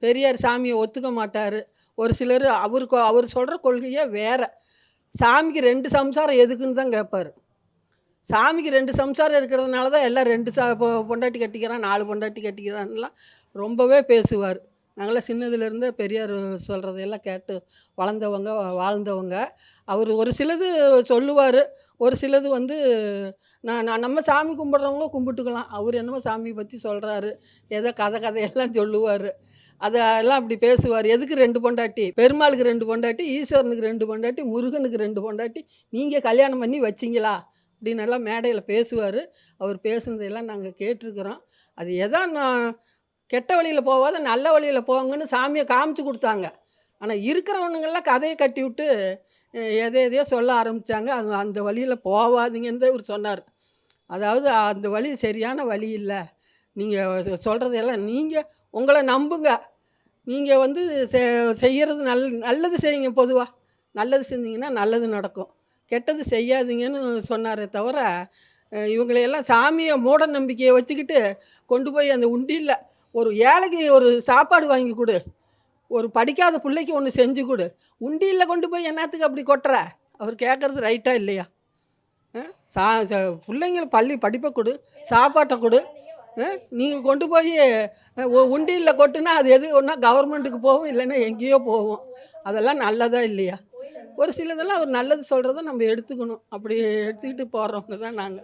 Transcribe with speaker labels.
Speaker 1: பெரியார் சாமியை ஒத்துக்க மாட்டார். ஒரு சிலர் அவர் சொல்கிற கொள்கையே வேறு. சாமிக்கு 2 சம்சாரம் எதுக்குன்னு தான் கேட்பார். சாமிக்கு 2 சம்சாரம் இருக்கிறதுனால தான் எல்லாம் 2 பொண்டாட்டி கட்டிக்கிறான், 4 பொண்டாட்டி கட்டிக்கிறான்லாம் ரொம்பவே பேசுவார். நாங்களாம் சின்னதுலேருந்தே பெரியார் சொல்கிறதையெல்லாம் கேட்டு வளர்ந்தவங்க, வாழ்ந்தவங்க. அவர் ஒரு சிலது சொல்லுவார். ஒரு சிலது வந்து நான் நம்ம சாமி கும்பிட்றவங்களும் கும்பிட்டுக்கலாம். அவர் என்னமோ சாமியை பற்றி சொல்கிறாரு. ஏதோ கதையெல்லாம் சொல்லுவார். அதெல்லாம் அப்படி பேசுவார். எதுக்கு 2 பொண்டாட்டி? பெருமாளுக்கு 2 பொண்டாட்டி, ஈஸ்வரனுக்கு 2 பொண்டாட்டி, முருகனுக்கு 2 பொண்டாட்டி. நீங்கள் கல்யாணம் பண்ணி வச்சிங்களா? அப்படின்னு எல்லாம் மேடையில் பேசுவார். அவர் பேசுனதையெல்லாம் நாங்கள் கேட்டிருக்கிறோம். அது நான் கெட்ட வழியில் போகாத நல்ல வழியில் போங்கன்னு சாமியை காமிச்சு கொடுத்தாங்க. ஆனால் இருக்கிறவனுங்கெல்லாம் கதையை கட்டி விட்டு எதையோ சொல்ல ஆரம்பித்தாங்க. அந்த வழியில் போகாதீங்கன்னு தான் இவர் சொன்னார். அதாவது அந்த வழி சரியான வழி இல்லை. நீங்கள் சொல்கிறதையெல்லாம் நீங்கள் உங்களை நம்புங்க. நீங்கள் வந்து செய்கிறது நல்லது செய்யுங்க. பொதுவாக நல்லது செஞ்சீங்கன்னா நல்லது நடக்கும். கெட்டது செய்யாதீங்கன்னு சொன்னாரே தவிர, இவங்களையெல்லாம் சாமியை மூட நம்பிக்கையை வச்சுக்கிட்டு கொண்டு போய் அந்த உண்டியில் ஒரு ஏழைக்கு ஒரு சாப்பாடு வாங்கி கொடு, ஒரு படிக்காத பிள்ளைக்கு ஒன்று செஞ்சு கொடு, உண்டியில் கொண்டு போய் என்னத்துக்கு அப்படி கொட்டுற? அவர் கேட்குறது ரைட்டாக இல்லையா? பிள்ளைங்களை படிப்பை கொடு, சாப்பாட்டை கொடு. நீங்கள் கொண்டு போய் உண்டியில் கொட்டுனா அது எது ஒன்றா கவர்மெண்ட்டுக்கு போகும், இல்லைன்னா எங்கேயோ போகும். அதெல்லாம் நல்லதா இல்லையா? ஒரு சிலதெல்லாம் அவர் நல்லது சொல்கிறத நம்ம எடுத்துக்கணும். அப்படி எடுத்துக்கிட்டு போகிறவங்க தான் நாங்கள்.